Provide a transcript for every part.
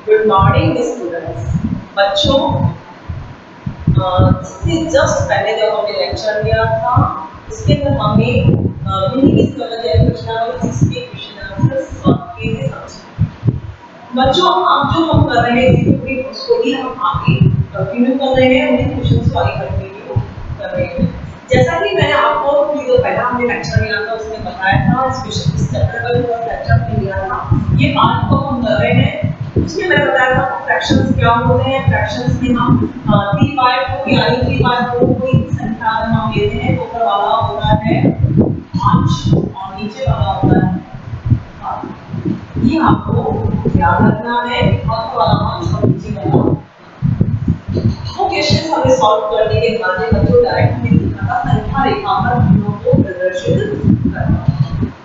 Good morning students. बच्चों, इससे just पहले जब हमने लेक्चर लिया था उसके अंदर हमने हिंदी की प्रश्नावली 60 क्वेश्चन आंसर सॉल्व किए थे। समझे बच्चों, अब जो हम कर रहे हैं उसको ही हम आगे कंटिन्यू कर रहे हैं, उन्हीं क्वेश्चंस को आगे कंटिन्यू कर रहे हैं। जैसा कि मैंने आपको जो पहला हमने लेक्चर लिया था उसमें बताया था, इस चैप्टर का जो लेक्चर हमने लिया था ये पार्ट को हम कर रहे हैं। उसमें मैंने बताया था फ्रैक्शंस क्या होते हैं। फ्रैक्शंस में हम 3/4 यानी 3/4 कोई संख्या अगर हम लेते हैं तो ऊपर वाला होता है अंश और नीचे वाला होता है भाग। ये आपको याद रखना है। ऊपर वाला अंश और नीचे वाला वो क्वेश्चन हमें सॉल्व करने के बाद बच्चों डायरेक्ट हमें सीखना था संख्या रेखा पर बिंदुओं को प्रदर्शित करना।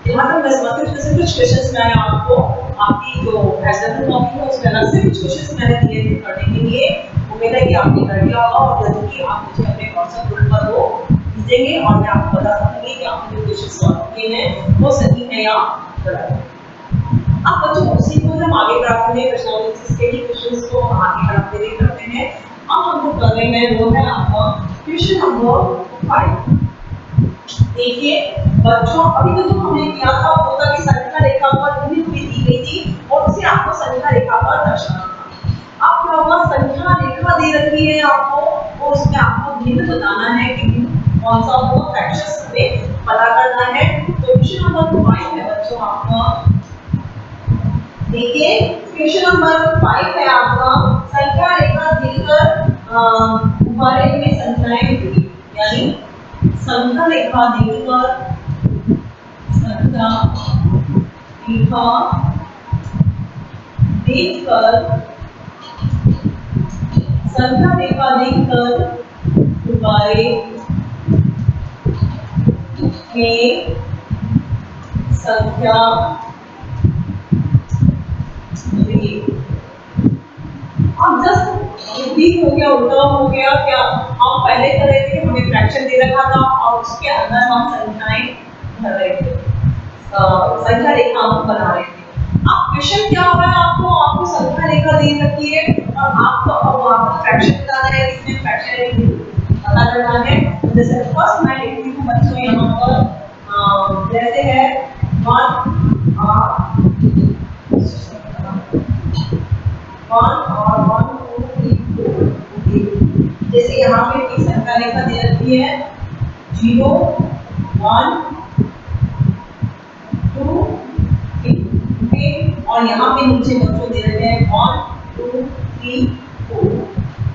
यहाँ तक मैथमेटिक्स में कुछ क्वेश्चंस मैंने आपको आपकी जो एसडब्ल्यू कॉपी है उसमें अलग से कुछ क्वेश्चंस मैंने दिए थे करने के लिए। उम्मीद है कि आपने कर लिया होगा और जल्दी ही आप मुझे अपने व्हाट्सएप ग्रुप पर वो भेजेंगे और मैं आपको बता सकूंगी कि आपने जो क्वेश्चन सॉल्व किए हैं वो सही है या गलत है। अब बच्चों उसी को हम आगे बढ़ाते हैं, प्रश्नावली के ही क्वेश्चंस को आगे बढ़ाते करते हैं। अब हम जो कर रहे हैं वो है आपका क्वेश्चन नंबर 5। देखिए बच्चों, अभी तो जो हमने किया था वो था कि संख्या रेखा पर यूनिट भी दी गई थी और उसे आपको संख्या रेखा पर दर्शाना था। अब क्या होगा, संख्या रेखा दे रखी है आपको और उसमें आपको भिन्न बताना है कि कौन सा वो फ्रैक्शंस हमें पता करना है। तो क्वेश्चन नंबर 5 है बच्चों आपका। देखिए क्वेश्चन नंबर 5 है आपका, संख्या रेखा देकर बारे में संख्याएं दी, यानी संख्या रेखा देकर संख्या रेखा देखकर संख्या रेखा देखकर बारे में संख्या अब जस्ट रिपीट हो गया, उल्टा हो गया। क्या हम पहले कर रहे थे, हमें फ्रैक्शन दे रखा था और उसके अंदर हम संख्याएं भर रहे थे, संख्या रेखा हम बना रहे थे। अब क्वेश्चन क्या हो रहा है, आपको संख्या रेखा दे रखी है और आपको अब आपको फ्रैक्शन बताना है, इसमें फ्रैक्शन पता करना है। तो जैसे फर्स्ट मैं लिखती हूँ बच्चों यहाँ पर जैसे है 1 और 1 2 3 4। जैसे यहाँ पे एक संख्या रेखा दे रखी है 0 1 2 3, ओके। और यहाँ पे नीचे बच्चों दे रखे हैं 1 2 3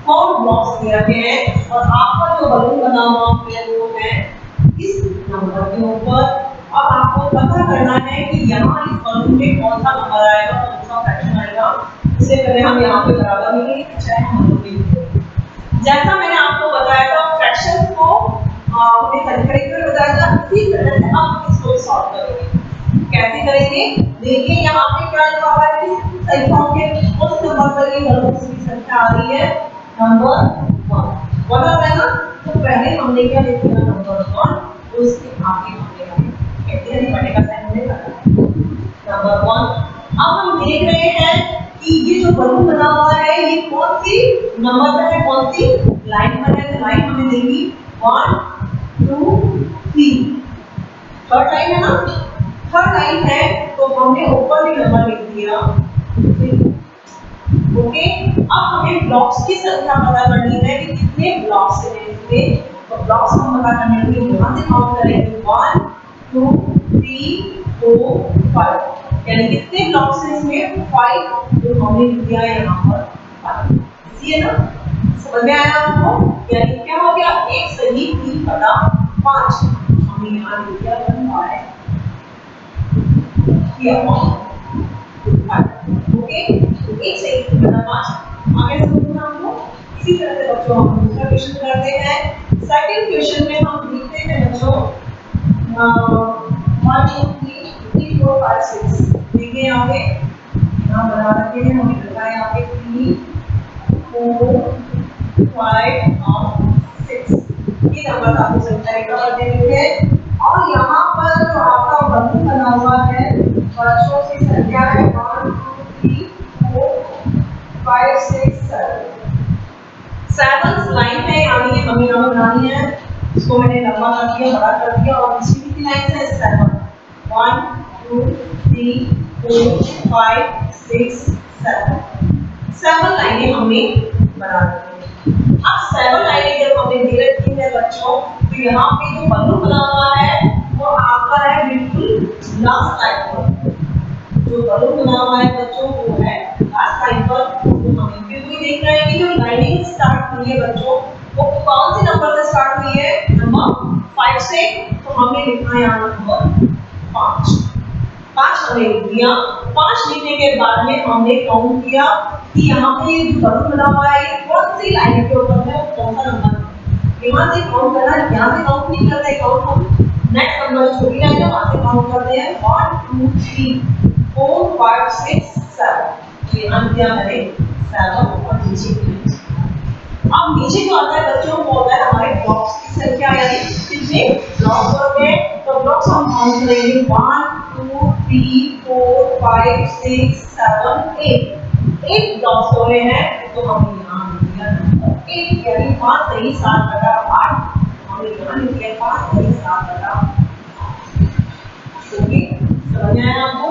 4 ब्लॉक्स दे रखे हैं और आपका जो बलून बना हुआ है वो है इस नंबर के ऊपर। अब आपको पता करना है कि यहाँ इस बलून में कौन सा नंबर आएगा, कौन सा फ्रैक्शन आएगा। इससे पहले हम यहाँ पे बराबर लिखेंगे, चाहे हम लोग लिखेंगे। जैसा मैंने आपको बताया था फ्रैक्शंस को हमने संख्या रेखा में बताया था, इसी तरह से हम इसको सॉल्व करेंगे। कैसे करेंगे, देखिए यहाँ पे क्या लिखा हुआ है कि संख्याओं के उस नंबर पर ये बलून की संख्या आ रही है नंबर 1 बराबर है ना। तो पहले हमने क्या लिख दिया नंबर 1, उसके आगे हमने कहते हैं बड़े का साइन हमने लगाया नंबर 1। अब हम देख रहे हैं कि ये जो बलून बना हुआ है ये कौन सी नंबर पर है, कौन सी लाइन पर है। तो लाइन हमें देगी 1 2 3, थर्ड लाइन है ना, थर्ड लाइन है तो हमने ऊपर भी नंबर लिख दिया 3, ओके। अब हमें ब्लॉक्स की संख्या पता करनी है कि कितने ब्लॉक्स हैं इसमें। तो ब्लॉक्स हम पता करने के लिए यहाँ से काउंट करेंगे 1 2 3 4 5, यानी कितने ब्लॉक्स हैं इसमें 5, जो हमने लिख दिया है यहाँ पर 5। इसी है ना, समझ में आया आपको। यानी क्या हो गया, एक सही 3/5 हमने यहाँ लिख दिया 1/5, ओके। एक सही 3/5 आगे समझना हमको। इसी तरह से बच्चों हम दूसरा क्वेश्चन करते हैं। सेकंड क्वेश्चन में हम लिखते हैं बच्चों 1 2 3 4 5 6। देखिए यहाँ पे यहाँ बना रखे हैं, हमें लिखा है यहाँ पे 3 4 5 और 6। ये नंबर आपको संख्या रेखा पर दे रखे हैं और यहाँ पर जो आपका बलून बना हुआ है बच्चों से इसको मैंने लंबा कर दिया, बड़ा कर दिया और इसकी कितनी लाइन है 7 1 2 3 4 5 6 7 लाइनें हमें बना दी। अब 7 लाइनें जब हमने दे रखी है बच्चों, तो यहाँ पे जो बलून बना हुआ है वो आपका है बिल्कुल लास्ट लाइन पर। जो बलून बना हुआ है बच्चों वो है लास्ट लाइन पर। तो हमें फिर भी देखना है कि जो लाइनिंग स्टार्ट हुई है बच्चों वो कौन से नंबर से स्टार्ट हुई है, नंबर 5 से। तो हमने लिखा है यहाँ नंबर 5 हमने लिख दिया। 5 लिखने के बाद में हमने काउंट किया कि यहाँ पे जो बलून बना हुआ है ये कौन सी लाइन के ऊपर है, कौन सा नंबर है। यहाँ से काउंट करना, यहाँ से काउंट नहीं करते, काउंट हम नेक्स्ट नंबर छोटी लाइन है वहां से काउंट करते हैं 1 2 3 4 5 6 7। तो यहाँ दिया मैंने 7 और नीचे अब नीचे जो आता है बच्चों वो होता है हमारे ब्लॉक्स की संख्या, यानी कितने ब्लॉक्स होते हैं। तो ब्लॉक्स हम काउंट करेंगे 1 2 3 4 5 6 7 8। 8 ब्लॉक्स हो रहे हैं तो हम यहाँ लिख दिया नंबर 8, यानी 5 सही 7/8। हमने यहाँ लिख दिया 5 सही 7/8। ओके, समझ में आया आपको।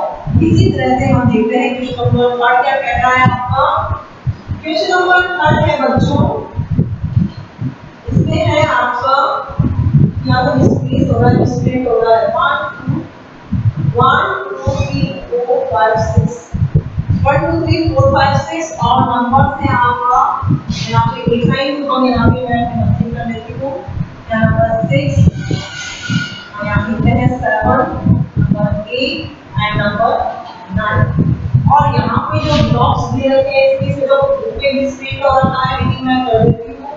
इसी तरह से हम देखते हैं क्वेश्चन नंबर 3 क्या कह रहा है आपका। क्वेश्चन नंबर 3 है बच्चों, इसमें है आपका यहाँ तो डिस्प्ले हो रहा है 1 2 3 4 5 6 1 2 3 4 5 6 और नंबर से आपका यहाँ पे लिखा ही तो हम यहाँ पे मैं नंबर कर लेती हूँ। यहाँ नंबर 6 और यहाँ लिखते हैं 7 नंबर 8 एंड नंबर 9। और यहाँ पे जो ब्लॉक्स दिए रखे हैं इसमें से जो ऊपर डिस्प्ले हो रहा है लेकिन मैं कर देती हूँ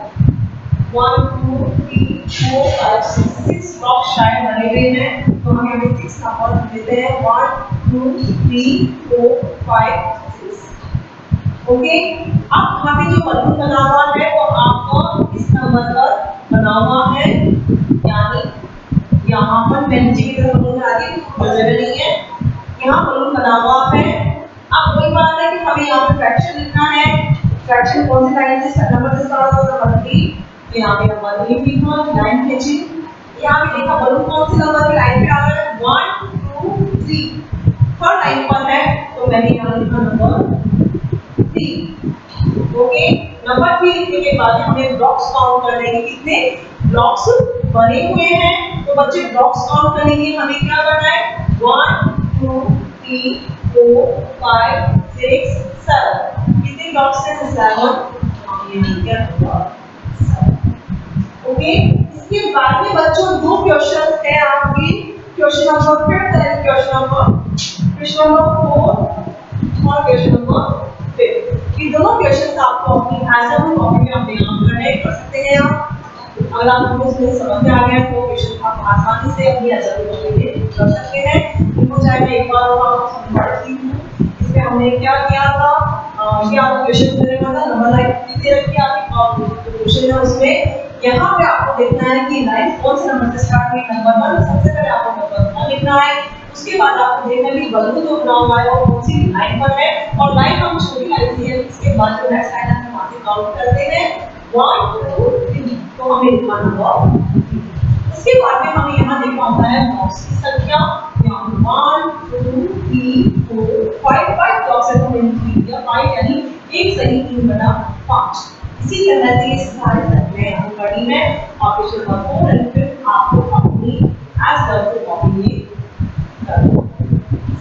1 2 3 4 5 6 ब्लॉक्स शायद बने हुए हैं तो हम यहाँ 6 नंबर देते हैं 1 2 3 4 5 6। ओके, अब यहाँ पे जो बलून बना हुआ है वो आपको इस नंबर पर बना हुआ है, यानी यहाँ पर मैं नीचे की तरफ बलून आ गई तो जगह नहीं है, यहाँ बलून बना हुआ है। अब वही बात है कि हमें यहाँ पे फ्रैक्शन लिखना है। फ्रैक्शन कौन सी लाइन से नंबर से स्टार्ट होता है, नंबर 3। तो यहाँ पे नंबर 3 लिखा, लाइन खींची, यहाँ पे देखा बलून कौन सी नंबर की लाइन पे आ रहा है 1 2 3, थर्ड लाइन पर है तो मैंने यहाँ लिखा नंबर 3। ओके, नंबर 3 लिखने के बाद हमें ब्लॉक्स काउंट करने के कितने ब्लॉक्स बने हुए हैं। तो बच्चे ब्लॉक्स काउंट करने के लिए हमें क्या करना है 1 2 3 4 5 6 7। कितने ब्लॉक्स हैं 7, हम ये लिख दिया। ओके, इसके बाद में बच्चों दो क्वेश्चन है आपके, क्वेश्चन नंबर 5 और क्वेश्चन नंबर 4 और क्वेश्चन नंबर 5। ये दोनों क्वेश्चन आपको अपनी एज कॉपी में अपने आप करने कर सकते हैं आप। अगर आपको इसमें समझ में आ गया तो क्वेश्चन आप आसानी से अपनी एज कॉपी में कर सकते हैं। इनको चाहे मैं एक बार और आपको समझाती हूँ। इसमें हमने क्या किया था, ये आपको क्वेश्चन देने वाला नंबर लाइन दे रखी है आपकी, क्वेश्चन है उसमें यहाँ पे आपको देखना है कि लाइन कौन से नंबर से स्टार्ट हुई। नंबर 1 सबसे पहले आपको नंबर 1 लिखना है, उसके बाद आपको देखना है कि बलून जो बना हुआ है वो कौन सी लाइन पर है, और लाइन हम छोटी लाइन से है, इसके बाद जो नेक्स्ट लाइन हम वहां से काउंट करते हैं 1 2 3, तो हमें लिखना नंबर 3। उसके बाद में हमें यहाँ देखना होता है ब्लॉक्स की संख्या, यहाँ 1 2 3 4 5 ब्लॉक्स है तो मैंने लिख दिया 5, यानी एक सही 3/5। इसी तरह से इस सारे संख्याएं हम कड़ी में और क्वेश्चन नंबर 4 एंड फिर आपको अपनी एज वर्क कॉपी में करना।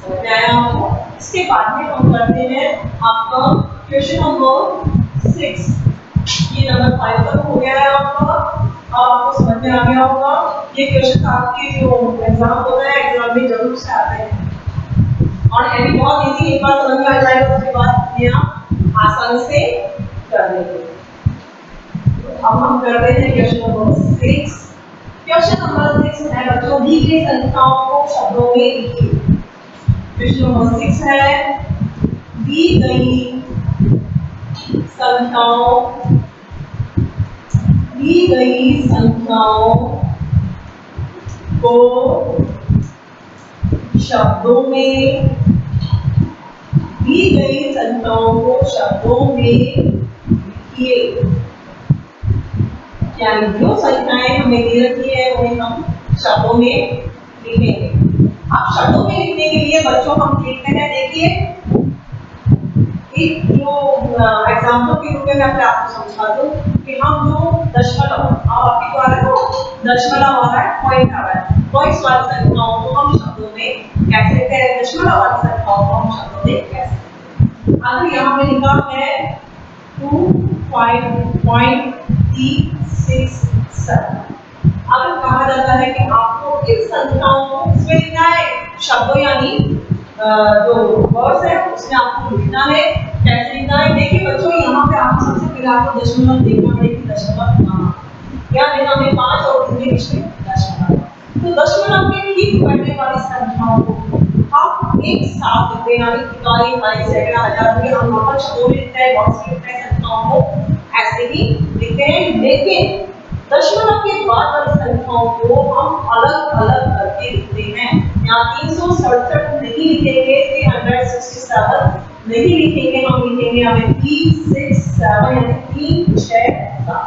समझ में आया आपको। इसके बाद में हम करते हैं आपका क्वेश्चन नंबर 6। ये नंबर 5 तक हो गया है आपका। अब आपको समझ में आ गया होगा। ये क्वेश्चन आपके जो एग्जाम होता है एग्जाम में जरूर से आते हैं और है भी बहुत इजी, एक बार समझ में आ जाएगा उसके बाद ये आप आसानी से कर लेंगे। अब हम करते हैं क्वेश्चन नंबर 6। क्वेश्चन नंबर 6 है बच्चों, दी गई संख्याओं को शब्दों में लिखिए। क्वेश्चन नंबर 6 है, दी गई संख्याओं को शब्दों में, दी गई संख्याओं को शब्दों में लिखिए। यानी जो संख्याएं हमें दे रखी है उन्हें हम शब्दों में लिखेंगे। अब शब्दों में लिखने के लिए बच्चों हम देखते हैं, देखिए एक जो एग्जाम्पल के रूप में मैं आपको समझा दूं कि हम जो दशमलव, अब आपके द्वारा तो दशमलव आ रहा है, पॉइंट आ रहा है, पॉइंट्स वाली संख्याओं को हम शब्दों में कैसे लिखते हैं, दशमलव वाली संख्याओं को हम शब्दों में कैसे लिखते हैं। अगर यहाँ पे लिखा है 25.367, अगर कहा जाता है कि आपको इस संख्याओं को किसमें लिखना है, शब्दों यानी जो वर्ड्स है उसमें आपको लिखना है। कैसे लिखना है, देखिए बच्चों यहाँ पे आपको सबसे पहले आपको दशमलव देखना पड़ेगा, दशमलव क्या देखना हमें 5 और 3 के बीच में दशमलव, तो दशमलव के ठीक पढ़ने वाली संख्याओं को हम एक साथ लिखते हैं, यानी इकाई, भाई, सैकड़ा, हजार में हम नॉर्मल शब्दों में लिखते हैं, बॉक्स में लिखते हैं, संख्याओं को ऐसे ही लिखते हैं। लेकिन दशमलव के बाद वाली संख्याओं को हम अलग अलग करके लिखते हैं। यहाँ 367 नहीं लिखेंगे, 367 नहीं लिखेंगे, हम लिखेंगे हमें 367 यानी 3 6 7।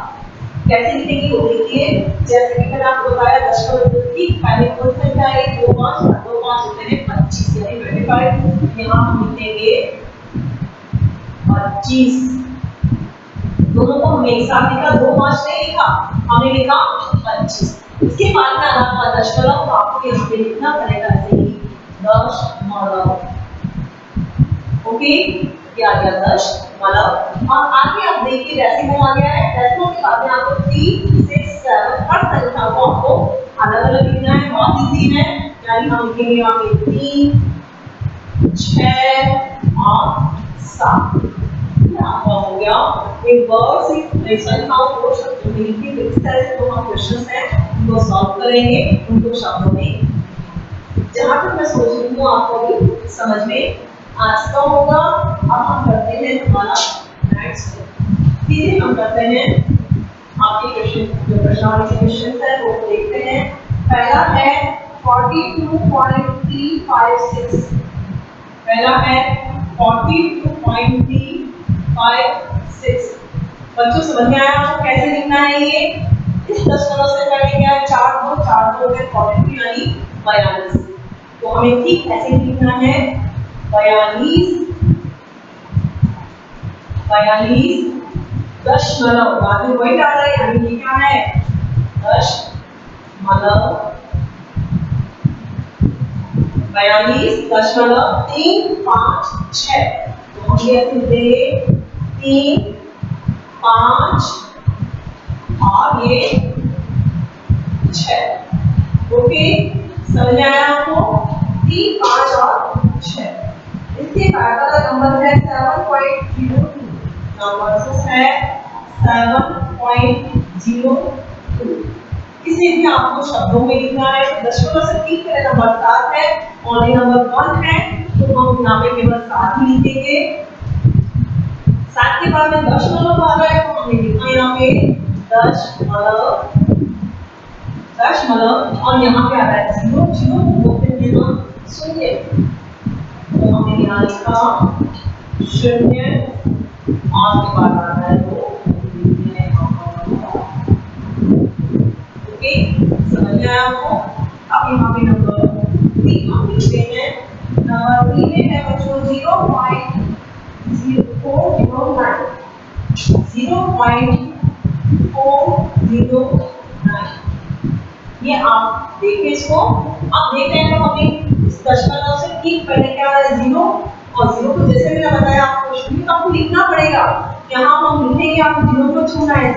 कैसे लिखेंगे वो देखिए, जैसे कि मैंने आपको बताया दशमलव की पहले कौन संख्या है, 25 होते हैं 25 यानी 25, यहाँ हम लिखेंगे 25, दोनों को हमने एक साथ लिखा, 2 5 नहीं लिखा, हमने लिखा 25। इसके बाद में आना दशमलव, तो आपको यहाँ पे लिखना पड़ेगा ऐसे ही दशमलव, ओके, क्या आ गया दशमलव। और आगे आप देखिए डेसिमल आ गया है, डेसिमल के बाद में आपको 3 6 7 हर संख्या को आपको अलग अलग लिखना है, बहुत इजी है, यानी हम लिखेंगे यहाँ पे 3 6 और 7, आपका हो गया एक वर्ड से संख्याओं को शब्दों में लिखी। इस तरह से जो हम क्वेश्चंस हैं उनको सॉल्व करेंगे, उनको शब्दों में, जहां तक मैं सोच रही हूँ आपको भी समझ में आ चुका होगा। अब हम करते हैं हमारा नेक्स्ट, सीधे हम करते हैं आपके क्वेश्चन, जो प्रश्नावली के क्वेश्चन है वो देखते हैं। पहला है 42.356, पहला है 42.356, बच्चों समझ में आया आपको कैसे लिखना है ये। इस दशमलव से पहले क्या है, 4 2 42 यानी 42, तो हमें ठीक ऐसे लिखना है 42 दशमलव, बाद में वही डाल रहे हैं, यानी क्या है दशमलव 42.356, तो हम ये ऐसे 3 5 और ये 6, ओके, समझ में आया आपको, 3 5 और 6। इसके बाद वाला नंबर है 7.02, नंबर है 7.02, इसे भी आपको शब्दों में लिखना है। दशमलव से ठीक पहले नंबर 7 है और ये नंबर 1 है, तो हम यहाँ पे केवल 7 ही लिखेंगे। 7 के बाद में दशमलव आ रहा है, तो हमने लिखा यहाँ पे दशमलव, और यहाँ पे आ रहा है 0 0 बोलते हैं हम शून्य, तो हमने यहाँ लिखा 0 और के बाद आता है 2, ओके, समझ में आया आपको। अब यहाँ पे नंबर 3 हम लिखते हैं, नंबर 3 में है बच्चों 0.0409, 0.409, ये आप देखिए इसको। अब देखते हैं तो हमें इस दशमलव से ठीक पहले क्या है 0, और 0 को जैसे मैंने बताया आपको शून्य तो आपको लिखना पड़ेगा, यहाँ हम लिखेंगे, आप 0 को छूना है,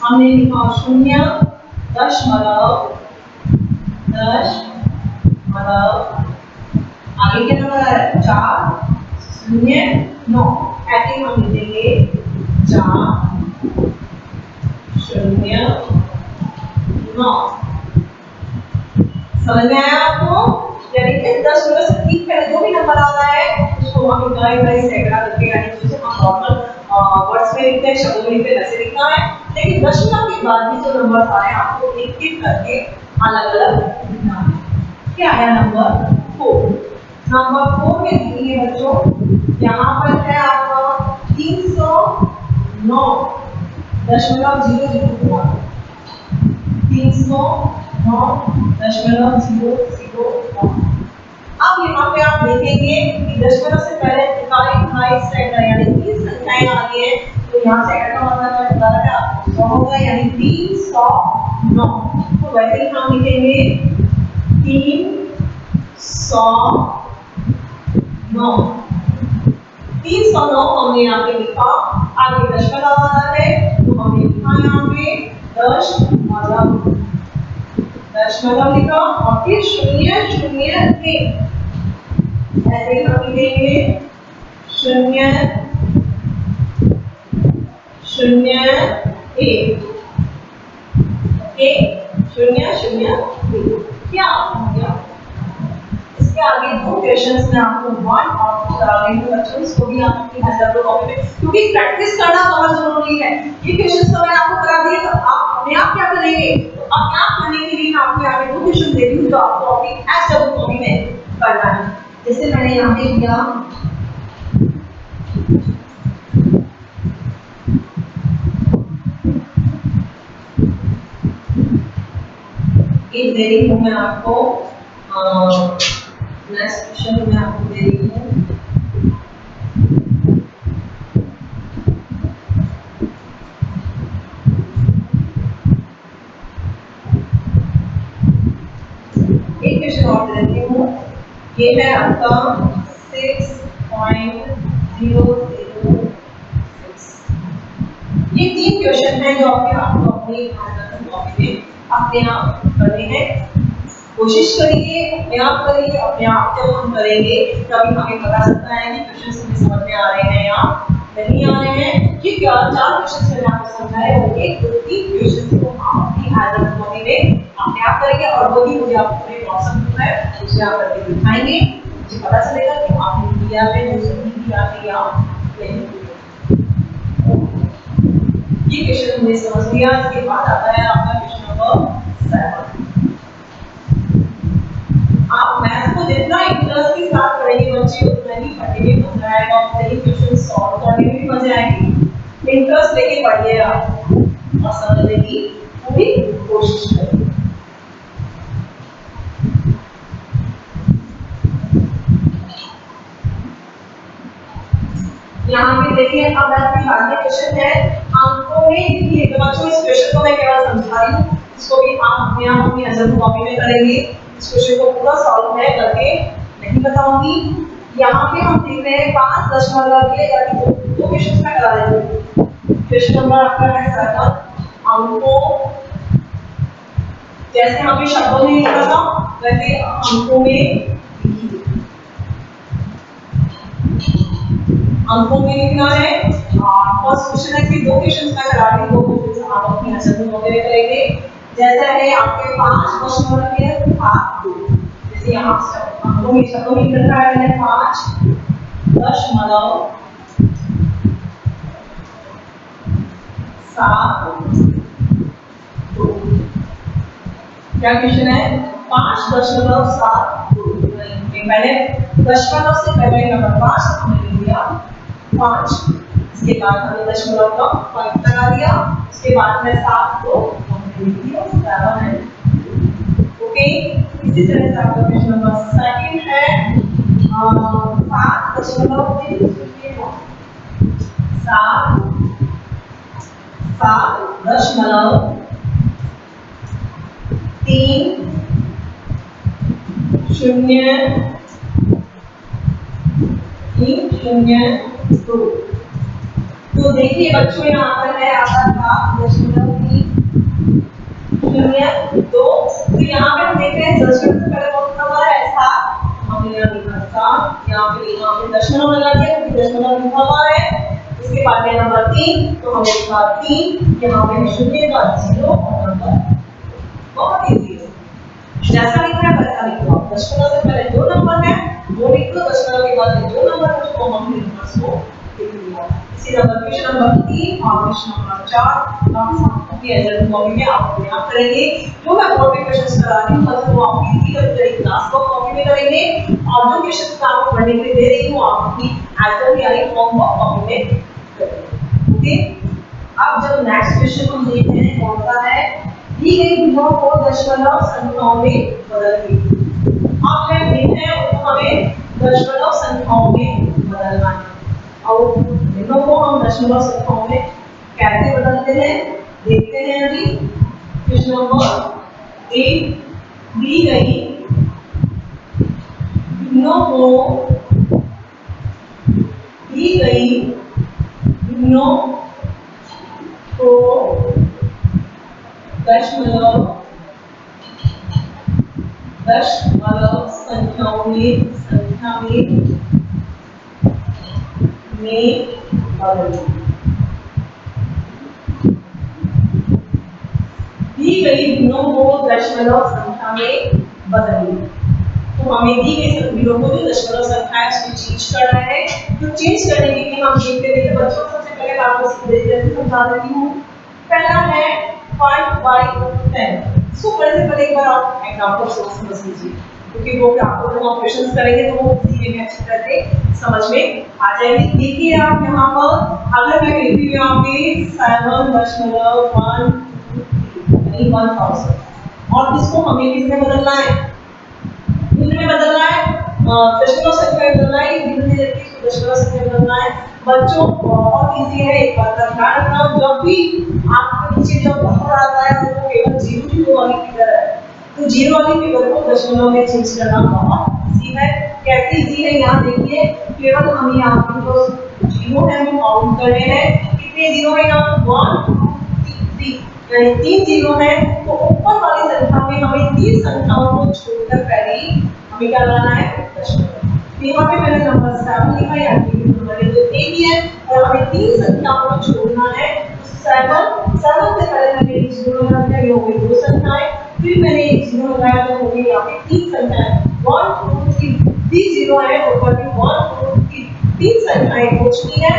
हमने लिखा 0 दशमलव आगे क्या नंबर है 4 0 9, ऐसे हम लिखेंगे 4 0 9, समझ में आया आपको। यानी इस दशमलव से ठीक पहले जो भी नंबर आ रहा है उसको हम इकाई भाई सैकड़ा करके, यानी जैसे हम नॉर्मल वर्ड्स में लिखते हैं, शब्दों में लिखते हैं, वैसे लिखना है। लेकिन दशमलव के बाद भी जो नंबर आ रहे हैं आपको एक एक करके अलग अलग लिखना है। क्या आया नंबर 4, नंबर 4 में देखिए बच्चों, यहाँ पर है आपका 309.004, 309.009। अब यहाँ पे आप देखेंगे कि दशमलव से पहले इकाई इकाई सेकंड यानी 30 संख्याएं आ गई है, तो यहाँ सेकंड का मतलब पता लगा आपको 100 होगा यानी 309। तो वैसे ही हम लिखेंगे 309। 309 हमने यहाँ पे लिखा, आगे दशमलव वाला है तो हमने लिखा यहाँ पे दशमलव लिखा और फिर 001 ऐसे ही हम लिखेंगे 001। ओके 001 क्या हो गया। इसके आगे दो क्वेश्चंस में आपको 1 और 2 करा रही हूँ बच्चों, इसको भी आप अपनी हेल्प कॉपी में, क्योंकि प्रैक्टिस करना बहुत जरूरी है। ये क्वेश्चंस तो मैंने आपको करा दिए, तो आप अपने आप क्या करेंगे, तो अपने आप करने के लिए मैं आपको यहाँ पे दो क्वेश्चन दे रही हूँ जो आपको अपनी एसडब्ल्यू कॉपी में करना है। जैसे मैंने यहाँ पे किया एक दे रही हूँ मैं आपको, नेक्स्ट क्वेश्चन मैं आपको दे रही हूँ। एक क्वेश्चन और दे देती हूँ, ये है आपका 6.006। ये 3 क्वेश्चन है जो आपको अपनी कॉपी में अपने आप करने हैं। कोशिश करिए, अपने आप करिए, अपने आप जब हम करेंगे तभी हमें पता चलता है कि क्वेश्चन हमें समझ में आ रहे हैं या नहीं आ रहे हैं। कि क्या 4 क्वेश्चन मैंने आपको समझाए होंगे, तो 3 क्वेश्चन को हम अपनी हेल्प कॉपी में अपने आप करेंगे और वो भी मुझे आपको पूरे व्हाट्सएप ग्रुप है उसमें आप करके दिखाएंगे, मुझे पता चलेगा कि आपने किया है दूसरे भी किया है या नहीं। ये क्वेश्चन हमने समझ लिया। इसके बाद आता है आपका क्वेश्चन नंबर 7। आप मैथ्स को जितना इंटरेस्ट के साथ पढ़ेंगे बच्चे उतना ही पढ़ने में मजा आएगा और सही क्वेश्चन सॉल्व करने में भी मजा आएगी। इंटरेस्ट लेके पढ़िए आप और समझने की पूरी कोशिश करिए। यहाँ पे देखिए अब आपकी बात में क्वेश्चन है अंकों में लिखिए। तो बच्चों इस क्वेश्चन को मैं केवल समझा रही हूँ, इसको भी आप अपने आप अपनी नजर कॉपी में करेंगे। इस क्वेश्चन को पूरा सॉल्व मैं करके नहीं बताऊंगी। यहाँ पे हम देख रहे हैं 5 दशमलव के यानी दो क्वेश्चन में करा रहे हैं। क्वेश्चन नंबर आपका है 7 अंकों, जैसे हमें शब्दों में लिखा था वैसे अंकों में लिखना है। फर्स्ट क्वेश्चन है कि 2 क्वेश्चन मैं करा रही हूँ, 2 क्वेश्चन आप अपनी नजर कॉपी में करेंगे। जैसा है आपके 5 दशमलव के 7 जैसे यहाँ शब्दों में लिख रखा है मैंने 5 दशमलव 7 क्या क्वेश्चन है 5.7 मैंने दशमलव से पहले नंबर 5 हमने लिख दिया 5, इसके बाद हमने दशमलव का पॉइंट लगा दिया, उसके बाद में 7 को हमने लिख दिया 7। ओके, इसी तरह से आपका क्वेश्चन नंबर 2 है 7.302। तो देखिए बच्चों यहाँ पर है आपका 7.302। तो यहाँ पे हम देख रहे हैं दशमलव से पहले कौन सा नंबर है 7, हमने यहाँ लिखा 7, यहाँ पे दशमलव लगा दिया क्योंकि दशमलव लिखा हुआ है। इसके बाद में नंबर 3 तो हमने लिखा 3, यहाँ पे 0 का 0 और नंबर बहुत इजी है, जैसा लिखा है वैसा लिखो। दशमलव से पहले 2 नंबर है वो लिख दो, दशमलव के बाद 2 नंबर है उसको हम नंबर्स को लिख लिया। इसी नंबर क्वेश्चन नंबर 3 और क्वेश्चन नंबर 4 हम सबकी एजर कॉपी में आप अपने आप करेंगे। जो मैं बोर्ड पे क्वेश्चंस करा रही हूँ मतलब वो आप इजी करके क्लास को कॉपी में करेंगे और जो क्वेश्चंस मैं आपको पढ़ने के लिए दे रही हूँ आप अपनी एजर यानी फॉर्म को कॉपी में करेंगे। ओके, अब जब नेक्स्ट क्वेश्चन हम देखते हैं कौन सा है, दी गई भिन्नों को दशमलव संख्याओं में बदलनी। अब है भिन्न है उसको हमें दशमलव संख्याओं में बदलना है और भिन्नों को हम दशमलव संख्याओं में कैसे बदलते हैं देखते हैं अभी। क्वेश्चन नंबर 8 दी गई भिन्नों को दशमलव संख्याओं में बदलें। दी गई भिन्नों को दशमलव संख्या में बदलें। तो हमें दी गई भिन्नों को जो दशमलव संख्या है उसको चेंज करना है। तो चेंज करने के लिए हम देखते हैं बच्चों सबसे पहले आपको सीधे जैसे समझा देती हूँ। पहला है 5/10। इसको पढ़ने से पहले एक बार आप एग्जांपल समझ लीजिए क्योंकि वो आपको जब आप क्वेश्चंस करेंगे तो वो सीधे में अच्छी तरह से समझ में आ जाएगी। देखिए आप यहाँ पर अगर मैं कहती हूँ यहाँ पे 7.1 यानी 1000 और इसको हमें किसमें बदलना है भिन्न में बदलना है दशमलव संख्या में बदलना है भिन्न में जबकि इसको दशमलव संख्या में बदलना है। बच्चों बहुत इजी है एक बात का ध्यान रखना जब भी आपके नीचे जब नंबर आता है वो केवल 0 वाली फिगर है तो 0 वाली फिगर को दशमलव में चेंज करना बहुत इजी है। कैसे इजी है यहाँ देखिए केवल हम यहाँ पे जो 0 है वो काउंट कर रहे हैं। कितने 0 है यहाँ 1 2 3 यानी 3 0 है तो ऊपर वाली संख्या में हमें 3 संख्याओं को छोड़कर पहले ही हमें क्या लगाना है दशमलव। यहाँ पे मैंने नंबर 7 लिखा है हमारे जो 8 है और हमें 3 संख्याओं को छोड़ना है 7 से पहले मैंने 0 लगा दिया ये हो गई 2 संख्याएं फिर मैंने 0 लगाया तो हो गई यहाँ पे 3 संख्याएं 1 2 3 0 है ऊपर भी 1 2 3 संख्याएं हो चुकी है।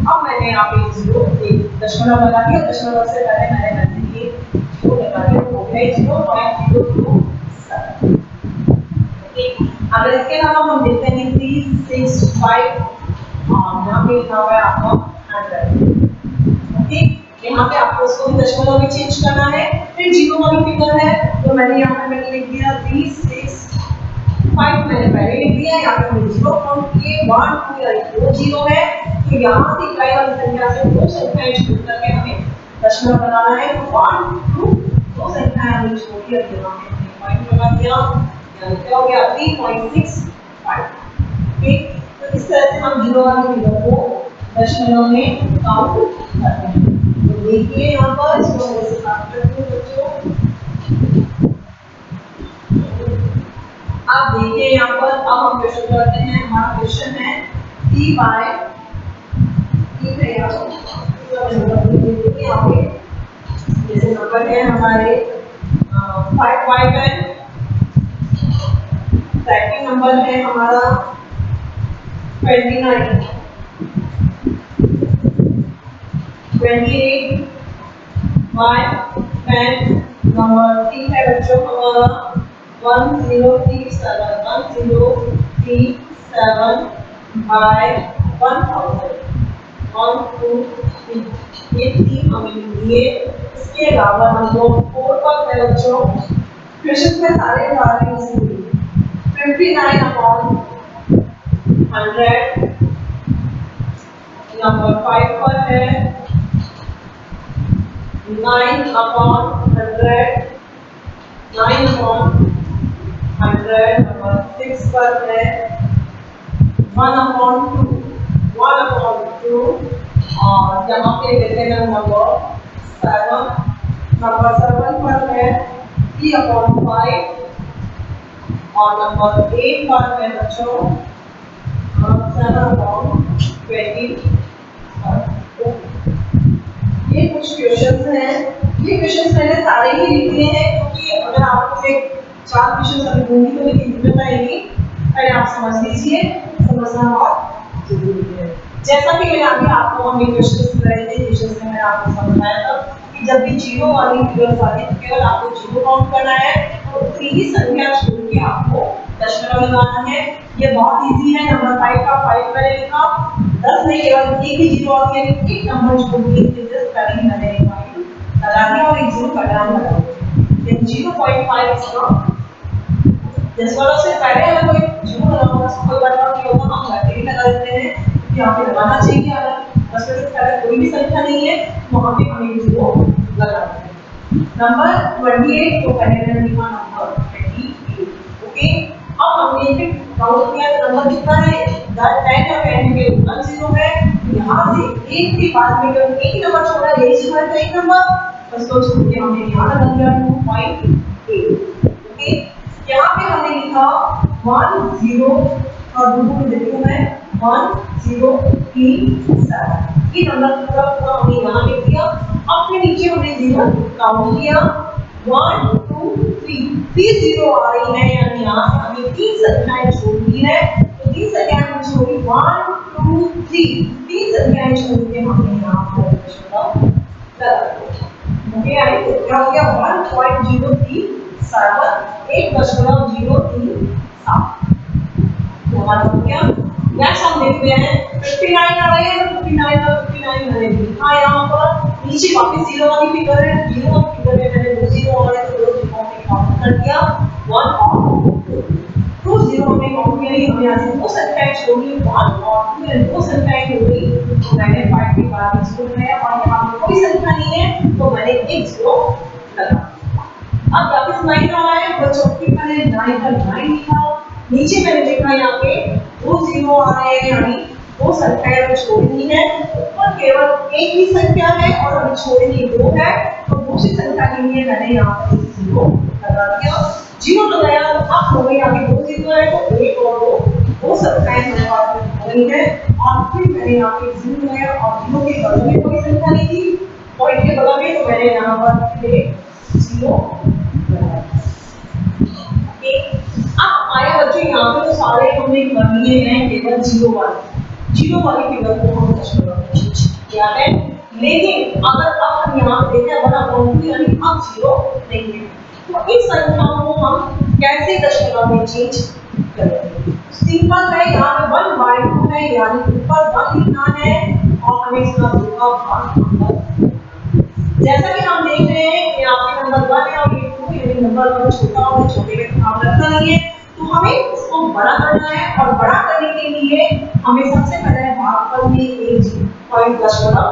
अब मैंने यहाँ पे 0 एक दशमलव लगा दिया दशमलव से पहले मैंने ये 0 लगा दिया हो गया 0.027। अगर इसके अलावा हम देखते हैं 3 6 5 यहाँ पे लिखा हुआ है आपका 100 ओके यहाँ पे आपको इसको भी दशमलव में चेंज करना है। फिर 0 वाली फिगर है तो मैंने यहाँ पे मैंने लिख दिया 3 6 5 मैंने पहले लिख दिया यहाँ पे मैंने 0 काउंट किए 1 2 यानी 2 0 है तो यहाँ से इकाई वाली संख्या से 2 संख्याएं छोड़ करके हमें दशमलव बनाना है तो 1 2 2 संख्याएं हमने छोड़ी अब यहाँ पे पॉइंट लगा दिया क्या हो गया 3.65 ठीक। तो इस तरह से हम 0 वाली फिगर को दशमलव में काउंट करते हैं। तो देखिए यहाँ पर इसको ऐसे काउंट करते हैं बच्चों। आप देखिए यहाँ पर अब हम क्वेश्चन करते हैं। हमारा क्वेश्चन है t बाय है यहाँ पे जैसे नंबर है हमारे 5/10 सेकंड नंबर है हमारा 29 28 बाय 10 नंबर 3 है बच्चों हमारा 1037 बाय 1000 1 2 3 ये 3 हमें लिए। इसके अलावा हम लोग 4 पर है बच्चों क्वेश्चन में सारे उदाहरण इसी 59 अपॉन 100 नंबर 5 पर है 9 अपॉन 100 9 अपॉन 100 नंबर 6 पर है 1 अपॉन 2 और यहाँ पे देते हैं नंबर 7 पर है 3 अपॉन 5 और नंबर 8 पर है बच्चों 7/20। ये कुछ क्वेश्चंस हैं। ये क्वेश्चंस मैंने सारे ही लिख लिए हैं क्योंकि अगर आपको मैं 4 क्वेश्चंस अभी दूंगी तो मेरी हिम्मत आएगी। पहले आप समझ लीजिए समझना बहुत जरूरी है। जैसा कि मैंने अभी आपको हम क्वेश्चंस कराए थे क्वेश्चंस में मैंने आपको समझाया था कि जब भी 0 वाली फिगर्स आती है तो केवल आपको 0 काउंट करना है और उतनी ही संख्या छोड़ के आपको दशमलव लगाना है। ये बहुत इजी है। नंबर 5 का 5 मैंने लिखा 10 में केवल एक ही 0 आती है एक नंबर छोड़ के जस्ट पहले ही मैंने लगा दिया और एक 0 का डाल लगा दिया। 0.5 इसका दशमलव से पहले अगर कोई जीरो लगा होगा तो कोई बदलाव नहीं होगा, हम वैसे ही लगा देते हैं क्योंकि यहाँ पे लगाना चाहिए। अगर दशमलव से पहले कोई भी संख्या नहीं है तो वहाँ पे हमें जीरो लगा देते हैं। नंबर 28 को पहले मैंने लिखा नंबर 28। ओके, अब हमने इसे काउंट किया तो नंबर कितना है, 10 और 10 के 1 0 है। यहाँ से एक के बाद में जब एक ही नंबर छोड़ा है, यही जीरो है तो एक नंबर बस तो छोड़ के हमने यहाँ लगा दिया 2.8। ओके, यहाँ पे हमने लिखा 1 0 और दूसरे में देखो मैं 1 0 3 7 ये नंबर पूरा पूरा हमने यहाँ लिख दिया। अब फिर नीचे हमने जीरो काउंट किया 1 2 3 0 आ रही है, यानी यहाँ से हमें 3 संख्याएं छोड़नी है। तो 3 संख्याएं हमने छोड़ी 1 2 3 3 संख्याएं छोड़ के हमने यहाँ पर दशमलव लगा दिया। ओके, आई तो क्या हो गया 1.037 1.037 हमारा हो गया। नेक्स्ट हम देखते हैं 59 आ रही है तो 59 और 59 मैंने लिखा यहाँ पर। नीचे वापस जीरो वाली फिगर है, जीरो वाली फिगर में मैंने 2 जीरो और 2 जीरो में काउंट कर दिया 1 और 2 जीरो में काउंट किया। हमने यहाँ से दो संख्याएं छोड़ी 1 और 2 दो संख्याएं छोड़ी तो मैंने 5 के बाद जीरो है और यहाँ पे कोई संख्या नहीं है तो मैंने एक जीरो लगा। अब वापस 9 आ रहा है, बच्चों की मैंने 9 का 9 लिखा। नीचे मैंने देखा यहाँ पे 2 जीरो आ रहे हैं, यानी दो संख्याएं हमें छोड़नी है। ऊपर केवल एक ही संख्या है और हमें छोड़नी 2 है, तो दूसरी संख्या के लिए मैंने यहाँ पर जीरो लगा दिया। जीरो लगाया तो अब हो गई आगे 2 जीरो है तो 1 और 2 दो संख्याएं हमारे पास हो गई है। और फिर मैंने यहाँ पे जीरो लगाया और जीरो के बगल में कोई संख्या नहीं थी, पॉइंट के बगल में, तो मैंने यहाँ पर जीरो लगाया। अब हमारे बच्चे यहाँ पे तो सारे हमने कर लिए हैं, केवल जीरो वाली फिगर को हम दशमलव में चेंज किया है। लेकिन अगर अब हम यहाँ पे देखें 1/2 यानी अब जीरो नहीं है, तो इस संख्याओं को हम कैसे दशमलव में चेंज करेंगे? सिंपल है, यहाँ पे 1/2 है यानी ऊपर 1 लिखना है और हमें इसका होगा भाग नंबर। जैसा कि हम देख रहे हैं कि यहाँ पे नंबर 1 है और ये 2 यानी नंबर 1 छोटा और छोटे में काम रखना नहीं है, तो हमें इसको बड़ा करना है। और बड़ा करने के लिए हमें सबसे पहले भागफल में एक पॉइंट दशमलव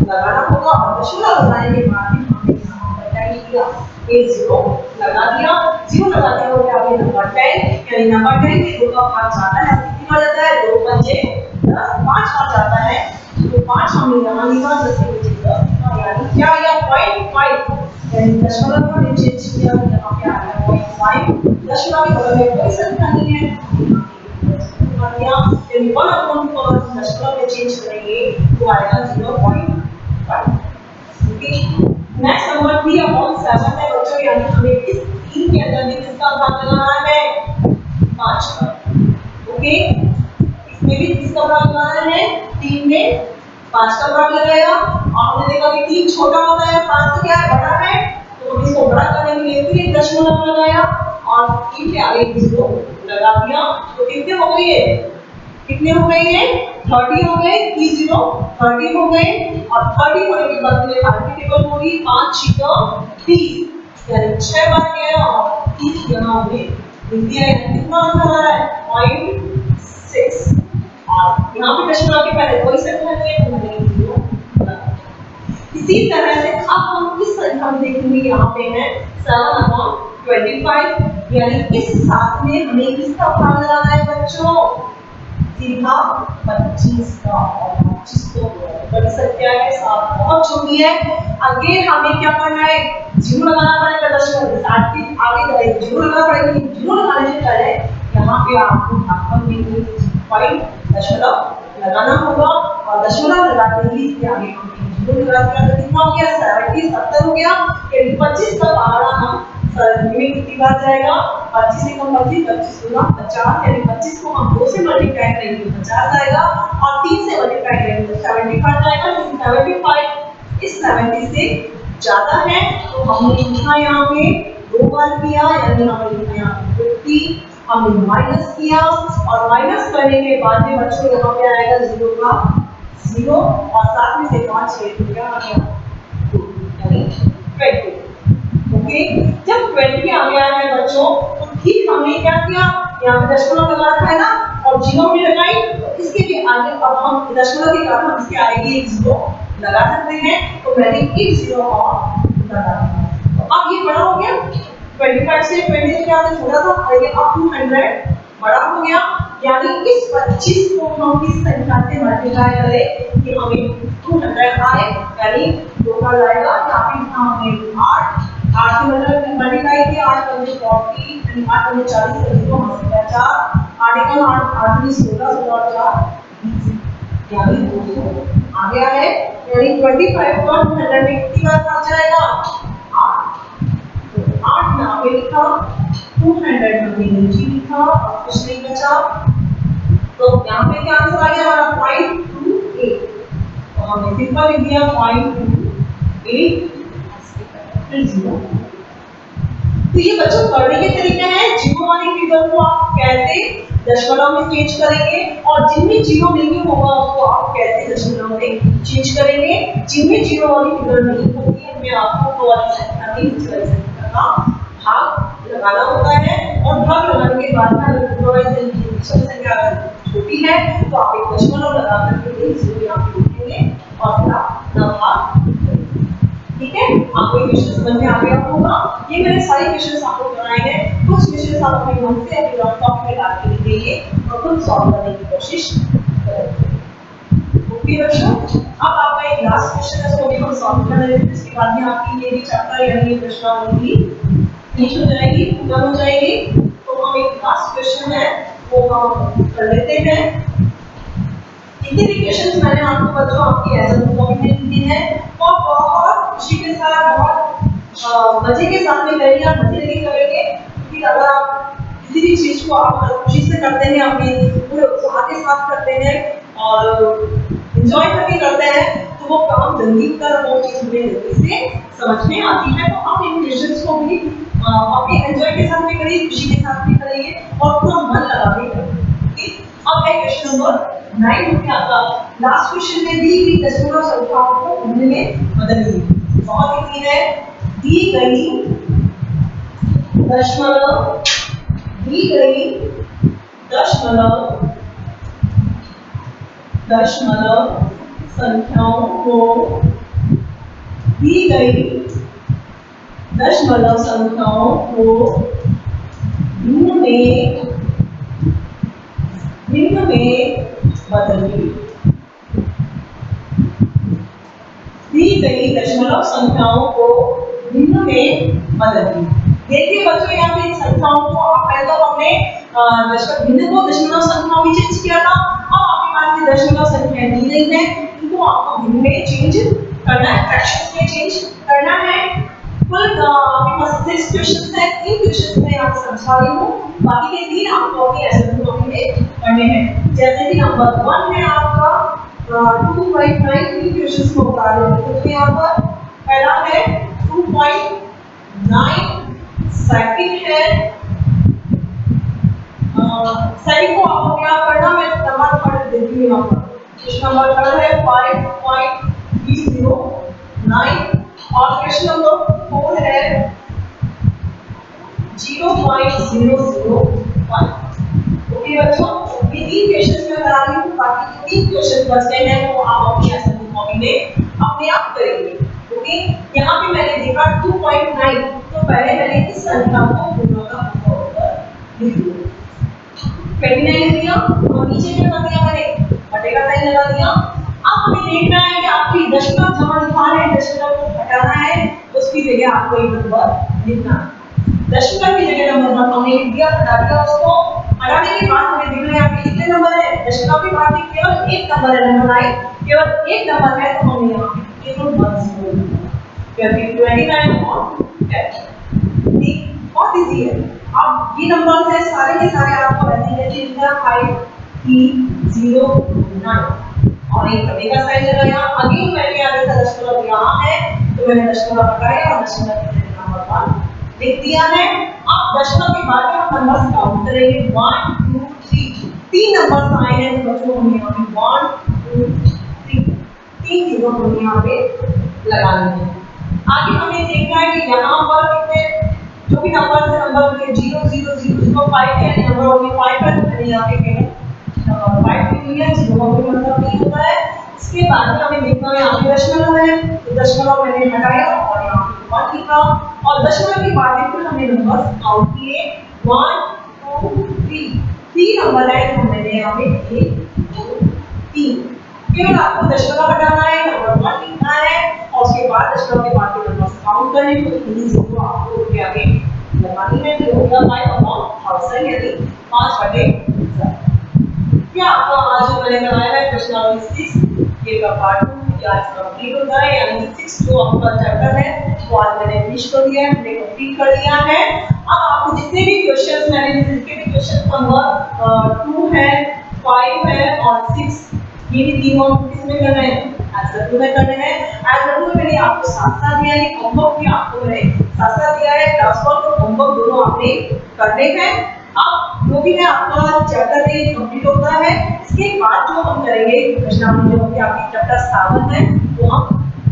लगाना होगा और दशमलव लगाने के बाद हमने यहाँ पर टाइप किया 1 0 लगा दिया। 0 लगाते हुए आगे नंबर 10 यानी नंबर 10 के 2 का भाग जाता है, कितनी बार जाता है 2 5 10 5 बार जाता है, तो 5 हमने यहाँ लिखा 10 के नीचे 10 यानी क्या आया 0.5 यानी दशमलव को नीचे किया यहाँ पे आ गया 0.5। दशमलव के बगल में कोई संख्या नहीं है यानी 1/2 दशमलव में चेंज करेंगे तो आएगा 0.5। ओके, नेक्स्ट नंबर 3/7 है बच्चों, यानी हमें इस 3 के अंदर भी किसका भाग लगाना है 5 का। ओके, इसमें भी किसका भाग लगाना है 3 में 5 का भाग लगाएगा। और हमने देखा कि 3 छोटा होता है 5 तो क्या है बड़ा है, तो हम इसको बड़ा करने के लिए फिर एक दशमलव लगाया और 3 के आगे 0 लगा दिया। तो कितने हो गए हैं 30 हो गए, 30 हो गए और 30 होने के बाद में मल्टीपल होगी 5 6 30 यानी 6 बार गया और 30 यहाँ हमने लिख दिया है। कितना आंसर आ रहा है 0.6 और यहाँ पे दशमलव के पहले कोई संख्या नहीं है तो मैंने 0 लगा। इसी तरह से अब हम किस संख्या में देखेंगे, यहाँ पे है 7/25 यानी इस 7 में हमें किसका भाग लगाना है बच्चों सीधा 25 का। और 25 तो बड़ी संख्या है 7 बहुत छोटी है। आगे हमें क्या करना है जीरो लगाना पड़ेगा, दशमलव के साथ के आगे जाएगा जीरो लगाना पड़ेगा। जीरो लगाने से पहले यहाँ पे आपको भागफल में पॉइंट दशमलव लगाना होगा और दशमलव लगाते ही इसके आगे हमने जीरो लगा दिया तो कितना हो गया 70 हो गया। यानी 25 का पहाड़ा हम में कितनी बार जाएगा 25 से कम 25 25 गुना 50 यानी 25 को हम 2 से मल्टीप्लाई करेंगे तो 50 आएगा और 3 से मल्टीप्लाई करेंगे तो 75 आएगा। 75 इस 70 से ज्यादा है तो हमने लिखा यहाँ पे 2 बार किया यानी हमने लिखा यहाँ पे 50 हमने माइनस किया और माइनस करने के बाद में बच्चों यहाँ पे आएगा 0 का 0 और साथ में से 5 6 क्या आ गया यानी 20। ओके, जब 20 आ गया है बच्चों, तो ठीक हमने क्या किया, यहाँ पे दशमलव लगा रखा है ना, और जीरो भी लगाई, तो इसके भी आगे अब हम दशमलव के बाद हम इसके आगे एक जीरो लगा सकते हैं, तो मैंने एक जीरो और लगा दिया। तो अब ये बड़ा हो गया, 25 से 20 क्या छोटा था, और ये अब 200 बड़ा हो गया, यानी इस 25 को हम किस संख्या से मल्टीप्लाई करें कि हमें 200 आए, यानी 2 का जाएगा, यहाँ पे हमें 8 से मल्टीप्लाई किया, 8 पंजे 40, 8 पंजे 40, 4 8 एकम 8 8 16 16 4 20, यानी 200 आ गया है, यानी 25 को 100 में कितनी बार आ जाएगा, 8, तो 8 यहाँ पे लिखा, 200 हमने नीचे लिखा और कुछ नहीं बचा, तो यहाँ पे क्या आंसर आ गया हमारा 0.28, तो हमने सिंपल लिख दिया 0.28 फिर 0। तो ये बच्चों करने के तरीके हैं, जीरो वाली फिगर को आप कैसे दशमलव में चेंज करेंगे, और जिनमें जीरो नहीं होगा उसको आप कैसे दशमलव में चेंज करेंगे, जिनमें जीरो वाली फिगर नहीं होती है उनमें आपको दो वाली संख्या में संख्या का भाग लगाना होता है, और भाग लगाने के बाद में अगर संख्या छोटी है तो आप एक दशमलव लगा करके जीरो यहाँ पे लिखेंगे और फिर आप भाग, ठीक है। आपको ये क्वेश्चन समझ में आ गया होगा, ये मैंने सारे क्वेश्चन आपको बनाए हैं, कुछ क्वेश्चन आप अपने मन से अपने लैपटॉप में डाल के लिखेंगे और खुद सॉल्व करने की कोशिश करेंगे। ओके बच्चों, अब आपका एक लास्ट क्वेश्चन है, उसको भी हम सॉल्व कर लेते हैं, इसके बाद में आपकी ये भी चैप्टर यानी प्रश्नावली फिनिश हो जाएगी, पूरा हो जाएगी। तो हम एक लास्ट क्वेश्चन है वो हम कर लेते हैं। इतने भी क्वेश्चंस मैंने आपको बच्चों आपकी एग्जाम कॉपी में दिए हैं, और बहुत खुशी के साथ बहुत मजे के साथ में करेंगे, आप मजे लेके करेंगे, क्योंकि अगर आप किसी भी चीज को आप खुशी से करते हैं, अपने पूरे उत्साह के साथ करते हैं और एंजॉय करके करते हैं, तो वो काम जल्दी कर वो चीज हमें जल्दी से समझ में आती है। तो आप इन क्वेश्चंस को भी अपने एंजॉय के साथ में करिए, खुशी के साथ में करिए और पूरा मन लगा के करिए। अब है क्वेश्चन नंबर 9 में आपका लास्ट क्वेश्चन में दी गई दशमलव संख्याओं को ढूंढने में बदलिए। बहुत इजी है, दी गई दशमलव संख्याओं को दी गई दशमलव संख्याओं को भिन्न में बदलिए। दी गई दशमलव संख्याओं को भिन्न में बदलिए। देखिए बच्चों, यहाँ पे संख्याओं को पहले तो हमने भिन्न को दशमलव संख्याओं में चेंज किया था, अब आपके पास ये दशमलव संख्या दी गई है, इनको आपको भिन्न में चेंज करना है, फ्रैक्शंस में चेंज करना है। कुल आपके पास 6 क्वेश्चंस हैं, 3 क्वेश्चंस में आप समझा रही हूँ, बाकी के 3 आपको अपनी असाइनमेंट कॉपी में करने हैं। जैसे कि नंबर 1 है आपका 2.9 3 क्वेश्चंस को बता देते हैं। तो यहाँ पर पहला है 2.9, सेकंड है सेकंड को आपको क्या करना, मैं नंबर पढ़ देती हूँ। यहाँ पर क्वेश्चन नंबर थर्ड है 5.309 और क्वेश्चन नंबर 4 है 0.005। ओके बच्चों, ये 3 क्वेश्चंस मैं बता रही हूँ, बाकी 3 क्वेश्चन बचते हैं वो आप अपनी असाइनमेंट कॉपी में अपने आप करेंगे। ओके, यहाँ पे मैंने देखा 2.9, तो पहले मैंने इस संख्या को पूरा का पूरा लिख दिया, 29 लिख दिया और नीचे क्या कर दिया मैंने, बटे का साइन लगा दिया। अब हमें देखना है कि आपकी दशमलव जहाँ लिखा है, दशमलव को हटाना है, उसकी जगह आपको एक नंबर लिखना है। दशमलव की जगह नंबर हमने लिख दिया, हटा दिया उसको। हटाने के बाद हमें देखना है यहाँ पे कितने नंबर है, दशमलव के बाद में केवल एक नंबर है, नंबर 9 केवल एक नंबर है, तो हमने यहाँ पे केवल 10 लिखा, क्योंकि 29 और 10 ठीक बहुत इजी है। अब ये नंबर है सारे के सारे आपको ऐसे जैसे लिखना 5 3 0 9 और एक बटे का साइन लगाया। अगेन मैंने आगे का दशमलव यहाँ है, तो मैंने दशमलव हटाया और दशमलव के जगह नंबर 1 लिख दिया है। अब दशमलव के बाद में हम नंबर्स काउंट करेंगे 1 2 3, 3 नंबर्स आए हैं, तो बच्चों हमने यहाँ पे 1 2 3 3 चीजों को यहाँ पे लगानी है। आगे हमें देखना है कि यहाँ पर कितने जो भी नंबर से नंबर के 0 0 0 0 5 है, नंबर ओनली 5 है, तो मैंने यहाँ पे कहीं नंबर 5 लिख लिया, 0 का कोई मतलब नहीं होता है। इसके बाद में हमें देखना है यहाँ पे दशमलव है, तो दशमलव मैंने हटाया और यहाँ पे 1 लिखा, और दशमलव के बाद में फिर हमने नंबर काउंट किए 1 2 3, 3 नंबर है, तो मैंने यहाँ पे 1 2 3। केवल आपको दशमलव हटाना है, नंबर 1 लिखना है, और उसके बाद दशमलव के बाद के नंबर काउंट करने को इतनी जीरो आपको उसके आगे लगानी है, तो होगा 5/1000 यानी 5/1000। क्या आपका आज जो मैंने कराया है प्रश्नावली 6 ये का पार्ट 2 आज कंप्लीट होता है, यानी 6 जो आपका चैप्टर है वो आज मैंने फिनिश कर दिया है, मैंने कंप्लीट कर दिया है। अब आपको जितने भी क्वेश्चंस मैंने जिसके भी क्वेश्चन नंबर 2 है, 5 है और 6 ये भी तीनों किसमें करना है, आंसर टू में करने हैं। आंसर टू में मैंने आपको साथ साथ दिया है, होमवर्क भी आपको मैंने साथ साथ दिया है, क्लास वर्क और होमवर्क दोनों आपने करने हैं। अब जो भी है आपका चैप्टर ये कंप्लीट होता है, इसके बाद जो हम करेंगे प्रश्नावली जो कि आपकी चैप्टर 7 है वो हम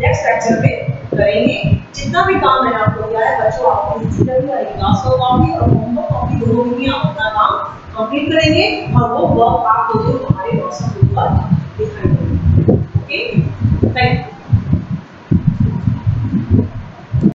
नेक्स्ट लेक्चर में करेंगे। जितना भी काम मैंने आपको दिया है बच्चों, आपको इसी तरह की क्लास वर्क कॉपी और होमवर्क कॉपी दोनों में ही आप अपना काम कंप्लीट करेंगे, और वो वर्क आप मुझे हमारे व्हाट्सएप ग्रुप पर दिखाई देंगे। ओके।